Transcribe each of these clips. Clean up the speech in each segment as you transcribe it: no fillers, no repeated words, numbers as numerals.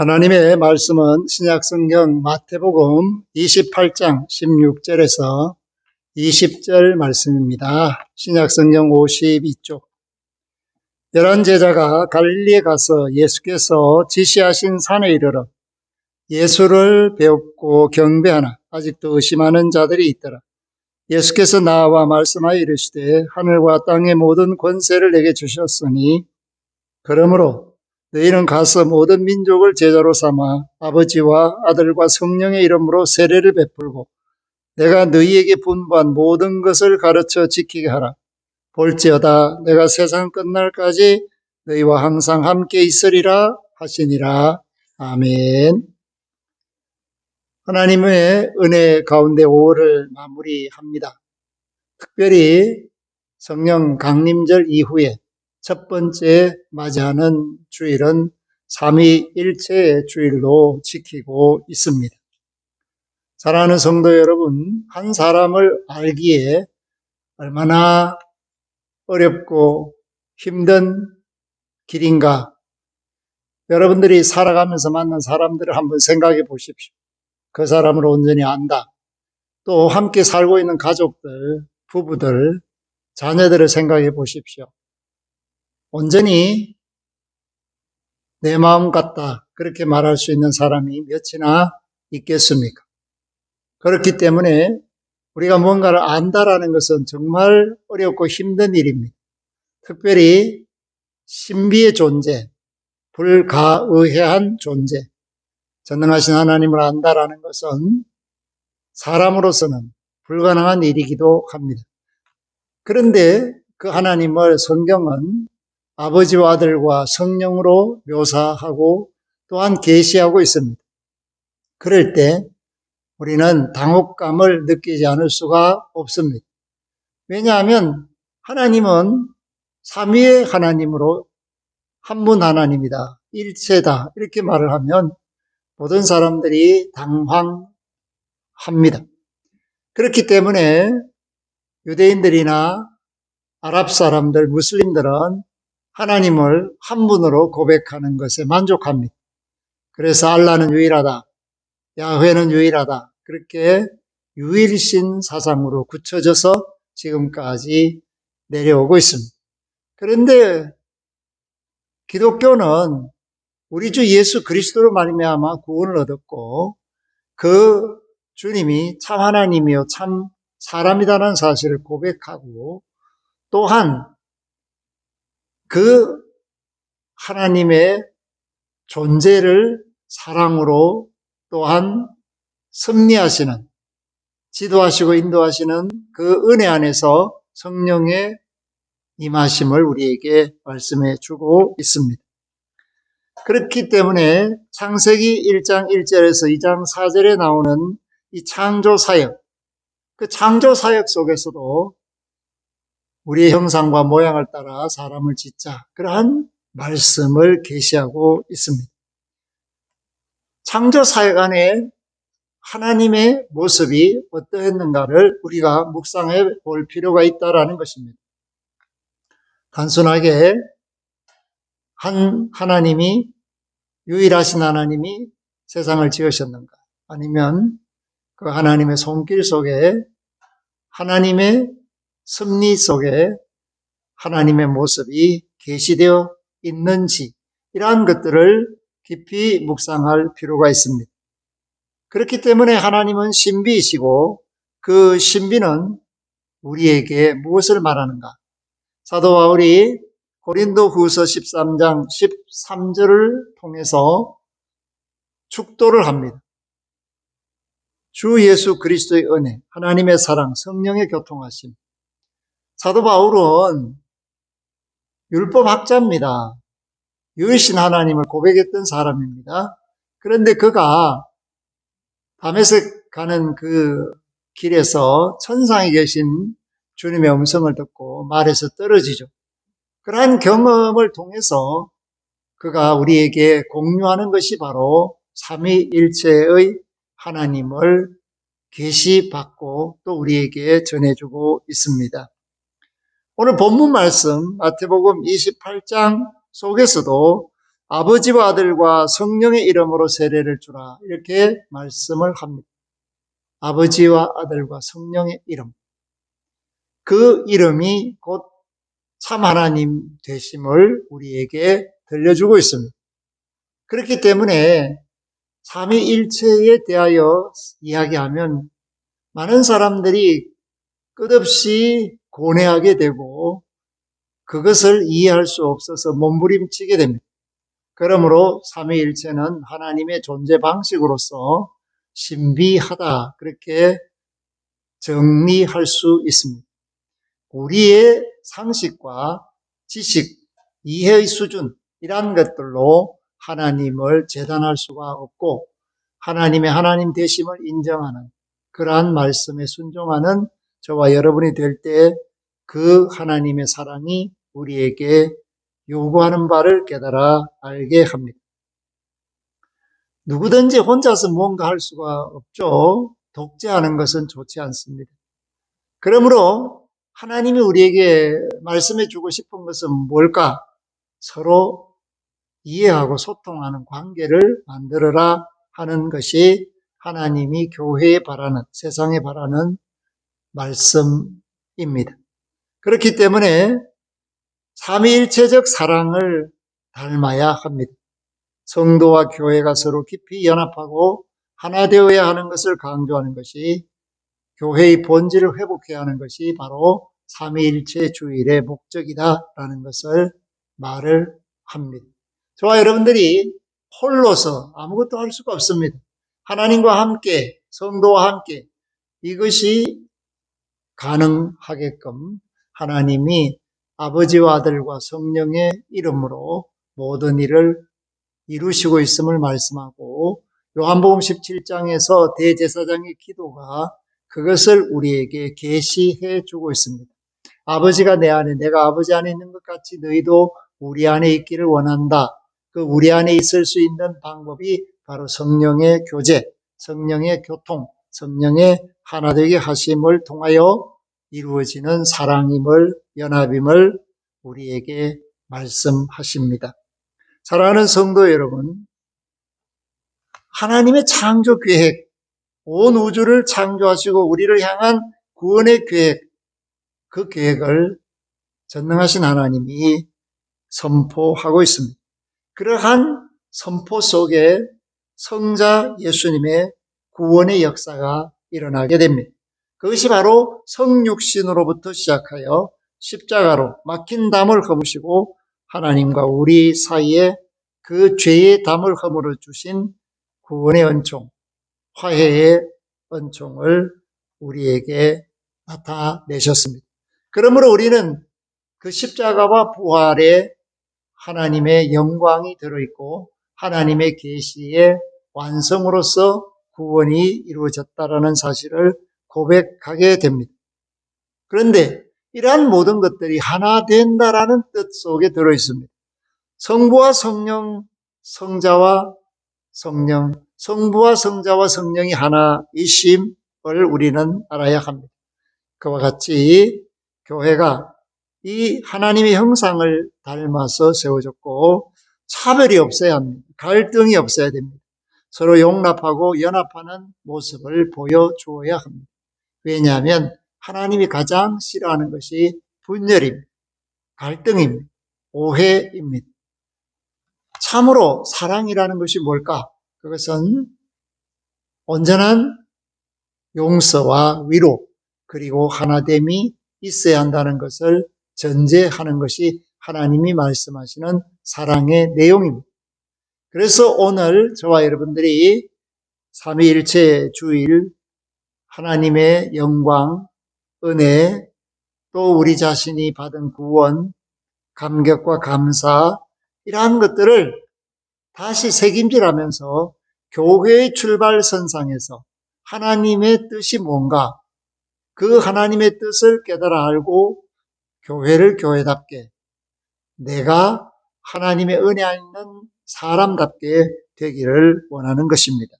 하나님의 말씀은 신약성경 마태복음 28장 16절에서 20절 말씀입니다. 신약성경 52쪽. 11제자가 갈릴리에 가서 예수께서 지시하신 산에 이르러 예수를 배웁고 경배하나 아직도 의심하는 자들이 있더라. 예수께서 나와 말씀하여 이르시되 하늘과 땅의 모든 권세를 내게 주셨으니 그러므로 너희는 가서 모든 민족을 제자로 삼아 아버지와 아들과 성령의 이름으로 세례를 베풀고 내가 너희에게 분부한 모든 것을 가르쳐 지키게 하라. 볼지어다 내가 세상 끝날까지 너희와 항상 함께 있으리라 하시니라. 아멘. 하나님의 은혜 가운데 5월을 마무리합니다. 특별히 성령 강림절 이후에 첫 번째 맞이하는 주일은 삼위일체의 주일로 지키고 있습니다. 사랑하는 성도 여러분, 한 사람을 알기에 얼마나 어렵고 힘든 길인가. 여러분들이 살아가면서 만난 사람들을 한번 생각해 보십시오. 그 사람을 온전히 안다. 또 함께 살고 있는 가족들, 부부들, 자녀들을 생각해 보십시오. 온전히 내 마음 같다. 그렇게 말할 수 있는 사람이 몇이나 있겠습니까? 그렇기 때문에 우리가 뭔가를 안다라는 것은 정말 어렵고 힘든 일입니다. 특별히 신비의 존재, 불가의해한 존재, 전능하신 하나님을 안다라는 것은 사람으로서는 불가능한 일이기도 합니다. 그런데 그 하나님을 성경은 아버지와 아들과 성령으로 묘사하고 또한 계시하고 있습니다. 그럴 때 우리는 당혹감을 느끼지 않을 수가 없습니다. 왜냐하면 하나님은 삼위의 하나님으로 한 분 하나님이다, 일체다 이렇게 말을 하면 모든 사람들이 당황합니다. 그렇기 때문에 유대인들이나 아랍 사람들, 무슬림들은 하나님을 한 분으로 고백하는 것에 만족합니다. 그래서 알라는 유일하다, 야훼는 유일하다, 그렇게 유일신 사상으로 굳혀져서 지금까지 내려오고 있습니다. 그런데 기독교는 우리 주 예수 그리스도로 말미암아 구원을 얻었고 그 주님이 참 하나님이요 참 사람이라는 사실을 고백하고 또한 그 하나님의 존재를 사랑으로 또한 섭리하시는, 지도하시고 인도하시는 그 은혜 안에서 성령의 임하심을 우리에게 말씀해 주고 있습니다. 그렇기 때문에 창세기 1장 1절에서 2장 4절에 나오는 이 창조 사역, 그 창조 사역 속에서도 우리의 형상과 모양을 따라 사람을 짓자, 그러한 말씀을 계시하고 있습니다. 창조 사역 안에 하나님의 모습이 어떠했는가를 우리가 묵상해 볼 필요가 있다라는 것입니다. 단순하게 한 하나님이, 유일하신 하나님이 세상을 지으셨는가, 아니면 그 하나님의 손길 속에 하나님의 섭리 속에 하나님의 모습이 계시되어 있는지, 이러한 것들을 깊이 묵상할 필요가 있습니다. 그렇기 때문에 하나님은 신비이시고 그 신비는 우리에게 무엇을 말하는가? 사도 바울이 고린도후서 13장 13절을 통해서 축도를 합니다. 주 예수 그리스도의 은혜, 하나님의 사랑, 성령의 교통하심. 사도 바울은 율법학자입니다. 유일신 하나님을 고백했던 사람입니다. 그런데 그가 다메섹 가는 그 길에서 천상에 계신 주님의 음성을 듣고 말에서 떨어지죠. 그러한 경험을 통해서 그가 우리에게 공유하는 것이 바로 삼위일체의 하나님을 계시받고 또 우리에게 전해주고 있습니다. 오늘 본문 말씀 마태복음 28장 속에서도 아버지와 아들과 성령의 이름으로 세례를 주라. 이렇게 말씀을 합니다. 아버지와 아들과 성령의 이름. 그 이름이 곧 참 하나님 되심을 우리에게 들려주고 있습니다. 그렇기 때문에 삼위일체에 대하여 이야기하면 많은 사람들이 끝없이 고뇌하게 되고 그것을 이해할 수 없어서 몸부림치게 됩니다. 그러므로 삼위일체는 하나님의 존재 방식으로서 신비하다, 그렇게 정리할 수 있습니다. 우리의 상식과 지식, 이해의 수준, 이러한 것들로 하나님을 재단할 수가 없고 하나님의 하나님 되심을 인정하는 그러한 말씀에 순종하는 저와 여러분이 될 때 그 하나님의 사랑이 우리에게 요구하는 바를 깨달아 알게 합니다. 누구든지 혼자서 뭔가 할 수가 없죠. 독재하는 것은 좋지 않습니다. 그러므로 하나님이 우리에게 말씀해 주고 싶은 것은 뭘까? 서로 이해하고 소통하는 관계를 만들어라 하는 것이 하나님이 교회에 바라는, 세상에 바라는 말씀입니다. 그렇기 때문에 삼위일체적 사랑을 닮아야 합니다. 성도와 교회가 서로 깊이 연합하고 하나 되어야 하는 것을 강조하는 것이, 교회의 본질을 회복해야 하는 것이 바로 삼위일체 주일의 목적이다라는 것을 말을 합니다. 저와 여러분들이 홀로서 아무것도 할 수가 없습니다. 하나님과 함께, 성도와 함께 이것이 가능하게끔 하나님이 아버지와 아들과 성령의 이름으로 모든 일을 이루시고 있음을 말씀하고, 요한복음 17장에서 대제사장의 기도가 그것을 우리에게 계시해 주고 있습니다. 아버지가 내 안에, 내가 아버지 안에 있는 것 같이 너희도 우리 안에 있기를 원한다. 그 우리 안에 있을 수 있는 방법이 바로 성령의 교제, 성령의 교통, 성령의 하나되게 하심을 통하여 이루어지는 사랑임을, 연합임을 우리에게 말씀하십니다. 사랑하는 성도 여러분, 하나님의 창조 계획, 온 우주를 창조하시고 우리를 향한 구원의 계획, 그 계획을 전능하신 하나님이 선포하고 있습니다. 그러한 선포 속에 성자 예수님의 구원의 역사가 일어나게 됩니다. 그것이 바로 성육신으로부터 시작하여 십자가로 막힌 담을 허무시고 하나님과 우리 사이에 그 죄의 담을 허물어 주신 구원의 은총, 화해의 은총을 우리에게 나타내셨습니다. 그러므로 우리는 그 십자가와 부활에 하나님의 영광이 들어있고 하나님의 계시의 완성으로서 구원이 이루어졌다라는 사실을 고백하게 됩니다. 그런데 이러한 모든 것들이 하나 된다라는 뜻 속에 들어있습니다. 성부와 성령, 성자와 성령, 성부와 성자와 성령이 하나이심을 우리는 알아야 합니다. 그와 같이 교회가 이 하나님의 형상을 닮아서 세워졌고 차별이 없어야 합니다. 갈등이 없어야 됩니다. 서로 용납하고 연합하는 모습을 보여주어야 합니다. 왜냐하면 하나님이 가장 싫어하는 것이 분열입니다. 갈등입니다. 오해입니다. 참으로 사랑이라는 것이 뭘까? 그것은 온전한 용서와 위로, 그리고 하나됨이 있어야 한다는 것을 전제하는 것이 하나님이 말씀하시는 사랑의 내용입니다. 그래서 오늘 저와 여러분들이 삼위일체 주일, 하나님의 영광, 은혜, 또 우리 자신이 받은 구원, 감격과 감사, 이러한 것들을 다시 새김질하면서 교회의 출발선상에서 하나님의 뜻이 뭔가, 그 하나님의 뜻을 깨달아 알고 교회를 교회답게, 내가 하나님의 은혜 안에 있는 사람답게 되기를 원하는 것입니다.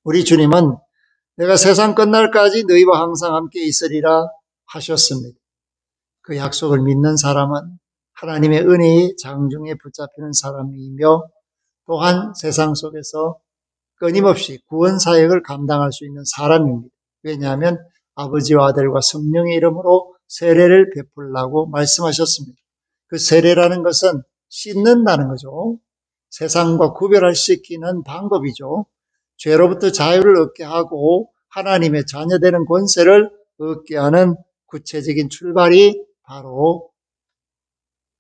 우리 주님은 내가 세상 끝날까지 너희와 항상 함께 있으리라 하셨습니다. 그 약속을 믿는 사람은 하나님의 은혜의 장중에 붙잡히는 사람이며 또한 세상 속에서 끊임없이 구원 사역을 감당할 수 있는 사람입니다. 왜냐하면 아버지와 아들과 성령의 이름으로 세례를 베풀라고 말씀하셨습니다. 그 세례라는 것은 씻는다는 거죠. 세상과 구별할 시키는 방법이죠. 죄로부터 자유를 얻게 하고 하나님의 자녀되는 권세를 얻게 하는 구체적인 출발이 바로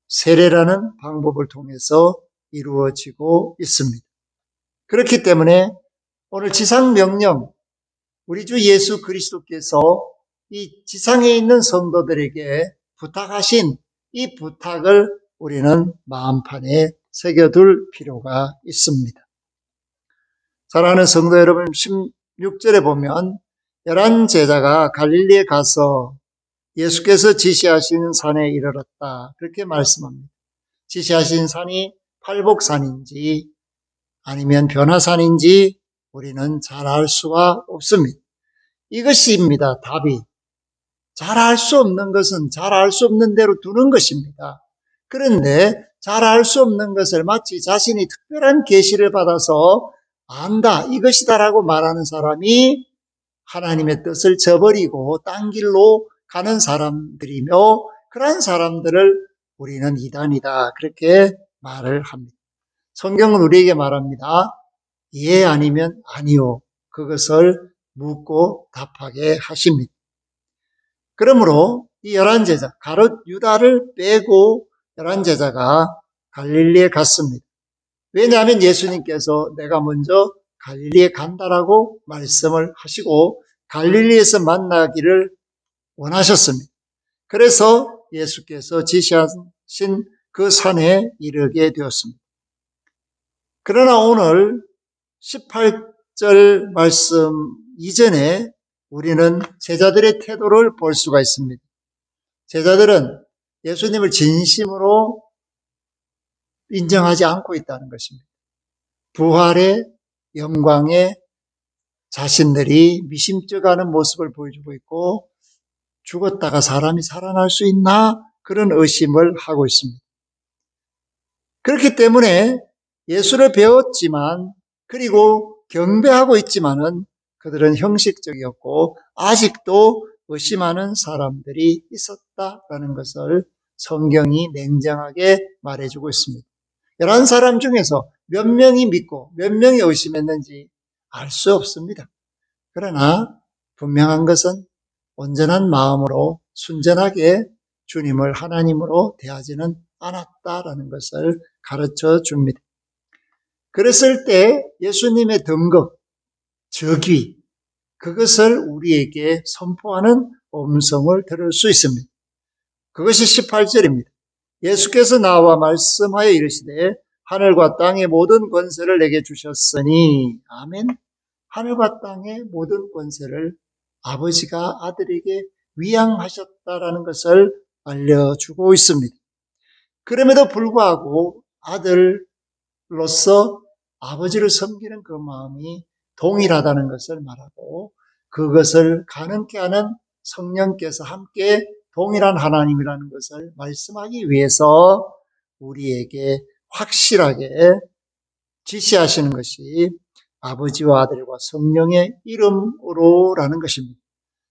세례라는 방법을 통해서 이루어지고 있습니다. 그렇기 때문에 오늘 지상명령, 우리 주 예수 그리스도께서 이 지상에 있는 성도들에게 부탁하신 이 부탁을 우리는 마음판에 새겨둘 필요가 있습니다. 사랑하는 성도 여러분, 16절에 보면 11 제자가 갈릴리에 가서 예수께서 지시하신 산에 이르렀다, 그렇게 말씀합니다. 지시하신 산이 팔복산인지 아니면 변화산인지 우리는 잘 알 수가 없습니다. 이것입니다, 답이. 잘 알 수 없는 것은 잘 알 수 없는 대로 두는 것입니다. 그런데 잘 알 수 없는 것을 마치 자신이 특별한 계시를 받아서 안다, 이것이다라고 말하는 사람이 하나님의 뜻을 저버리고 딴 길로 가는 사람들이며, 그러한 사람들을 우리는 이단이다, 그렇게 말을 합니다. 성경은 우리에게 말합니다. 예 아니면 아니요, 그것을 묻고 답하게 하십니다. 그러므로 이 11제자, 가롯 유다를 빼고 11제자가 갈릴리에 갔습니다. 왜냐하면 예수님께서 내가 먼저 갈릴리에 간다라고 말씀을 하시고 갈릴리에서 만나기를 원하셨습니다. 그래서 예수께서 지시하신 그 산에 이르게 되었습니다. 그러나 오늘 18절 말씀 이전에 우리는 제자들의 태도를 볼 수가 있습니다. 제자들은 예수님을 진심으로 인정하지 않고 있다는 것입니다. 부활의 영광에 자신들이 미심쩍어하는 모습을 보여주고 있고, 죽었다가 사람이 살아날 수 있나? 그런 의심을 하고 있습니다. 그렇기 때문에 예수를 배웠지만, 그리고 경배하고 있지만은 그들은 형식적이었고 아직도 의심하는 사람들이 있었다라는 것을 성경이 냉정하게 말해주고 있습니다. 11사람 중에서 몇 명이 믿고 몇 명이 의심했는지 알 수 없습니다. 그러나 분명한 것은 온전한 마음으로 순전하게 주님을 하나님으로 대하지는 않았다라는 것을 가르쳐 줍니다. 그랬을 때 예수님의 등급, 즉위, 그것을 우리에게 선포하는 음성을 들을 수 있습니다. 그것이 18절입니다. 예수께서 나와 말씀하여 이르시되 하늘과 땅의 모든 권세를 내게 주셨으니, 아멘. 하늘과 땅의 모든 권세를 아버지가 아들에게 위양하셨다라는 것을 알려주고 있습니다. 그럼에도 불구하고 아들로서 아버지를 섬기는 그 마음이 동일하다는 것을 말하고, 그것을 가능케 하는 성령께서 함께 동일한 하나님이라는 것을 말씀하기 위해서 우리에게 확실하게 지시하시는 것이 아버지와 아들과 성령의 이름으로라는 것입니다.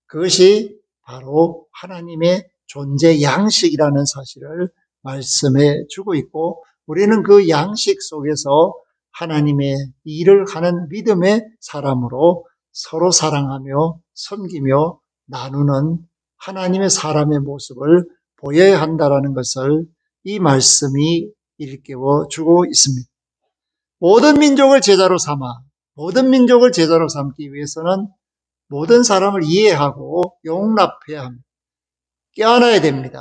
그것이 바로 하나님의 존재 양식이라는 사실을 말씀해 주고 있고, 우리는 그 양식 속에서 하나님의 일을 하는 믿음의 사람으로 서로 사랑하며 섬기며 나누는 하나님의 사람의 모습을 보여야 한다는 것을 이 말씀이 일깨워 주고 있습니다. 모든 민족을 제자로 삼기 위해서는 모든 사람을 이해하고 용납해야 합니다. 껴안아야 됩니다.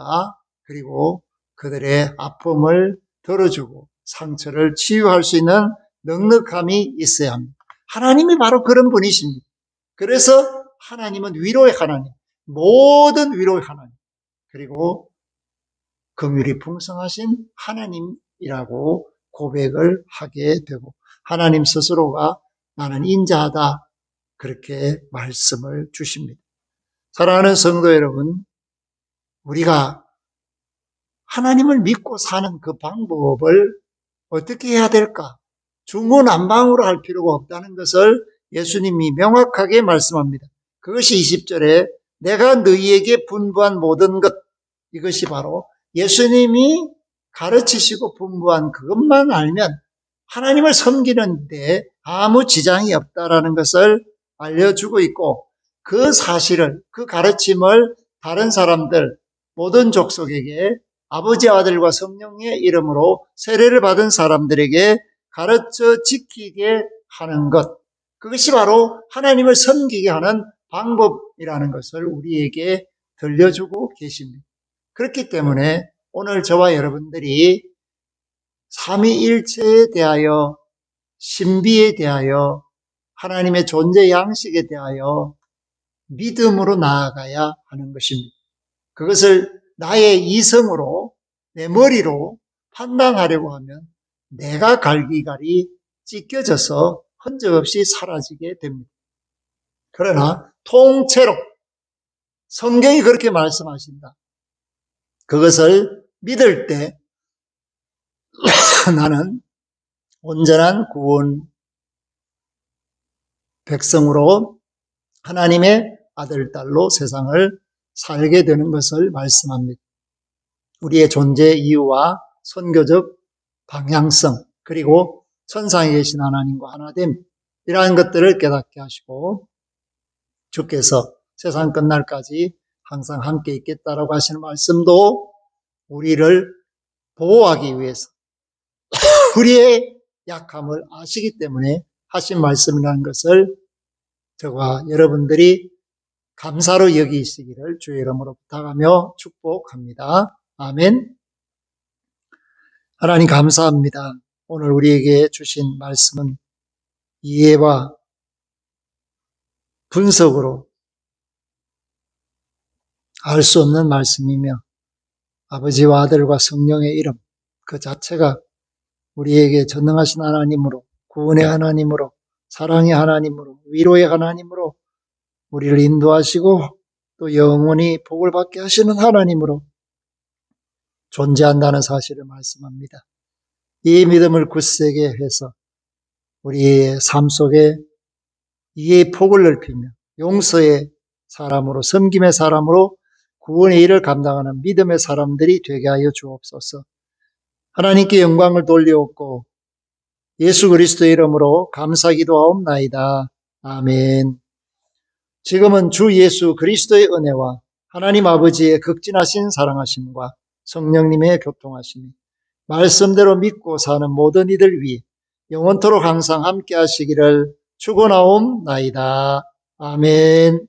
그리고 그들의 아픔을 덜어주고 상처를 치유할 수 있는 넉넉함이 있어야 합니다. 하나님이 바로 그런 분이십니다. 그래서 하나님은 위로의 하나님, 모든 위로의 하나님, 그리고 긍휼이 풍성하신 하나님이라고 고백을 하게 되고, 하나님 스스로가 나는 인자하다, 그렇게 말씀을 주십니다. 사랑하는 성도 여러분, 우리가 하나님을 믿고 사는 그 방법을 어떻게 해야 될까? 중구난방으로 할 필요가 없다는 것을 예수님이 명확하게 말씀합니다. 그것이 20절에 내가 너희에게 분부한 모든 것, 이것이 바로 예수님이 가르치시고 분부한 그것만 알면 하나님을 섬기는데 아무 지장이 없다라는 것을 알려주고 있고, 그 사실을, 그 가르침을 다른 사람들, 모든 족속에게 아버지, 아들과 성령의 이름으로 세례를 받은 사람들에게 가르쳐 지키게 하는 것, 그것이 바로 하나님을 섬기게 하는 방법이라는 것을 우리에게 들려주고 계십니다. 그렇기 때문에 오늘 저와 여러분들이 삼위일체에 대하여, 신비에 대하여, 하나님의 존재 양식에 대하여 믿음으로 나아가야 하는 것입니다. 그것을 나의 이성으로, 내 머리로 판단하려고 하면 내가 갈기갈이 찢겨져서 흔적 없이 사라지게 됩니다. 그러나 통째로 성경이 그렇게 말씀하신다. 그것을 믿을 때 나는 온전한 구원 백성으로 하나님의 아들, 딸로 세상을 살게 되는 것을 말씀합니다. 우리의 존재 이유와 선교적 방향성, 그리고 천상에 계신 하나님과 하나됨, 이러한 것들을 깨닫게 하시고 주께서 세상 끝날까지 항상 함께 있겠다라고 하시는 말씀도 우리를 보호하기 위해서 우리의 약함을 아시기 때문에 하신 말씀이라는 것을 저와 여러분들이 감사로 여기시기를 주의 이름으로 부탁하며 축복합니다. 아멘. 하나님 감사합니다. 오늘 우리에게 주신 말씀은 이해와 분석으로 알 수 없는 말씀이며 아버지와 아들과 성령의 이름 그 자체가 우리에게 전능하신 하나님으로, 구원의 하나님으로, 사랑의 하나님으로, 위로의 하나님으로 우리를 인도하시고 또 영원히 복을 받게 하시는 하나님으로 존재한다는 사실을 말씀합니다. 이 믿음을 굳세게 해서 우리의 삶 속에 이해의 폭을 넓히며 용서의 사람으로, 섬김의 사람으로 구원의 일을 감당하는 믿음의 사람들이 되게 하여 주옵소서. 하나님께 영광을 돌리옵고 예수 그리스도의 이름으로 감사기도하옵나이다. 아멘. 지금은 주 예수 그리스도의 은혜와 하나님 아버지의 극진하신 사랑하심과 성령님의 교통하심이 말씀대로 믿고 사는 모든 이들 위해 영원토록 항상 함께 하시기를 축원하옵나이다. 아멘.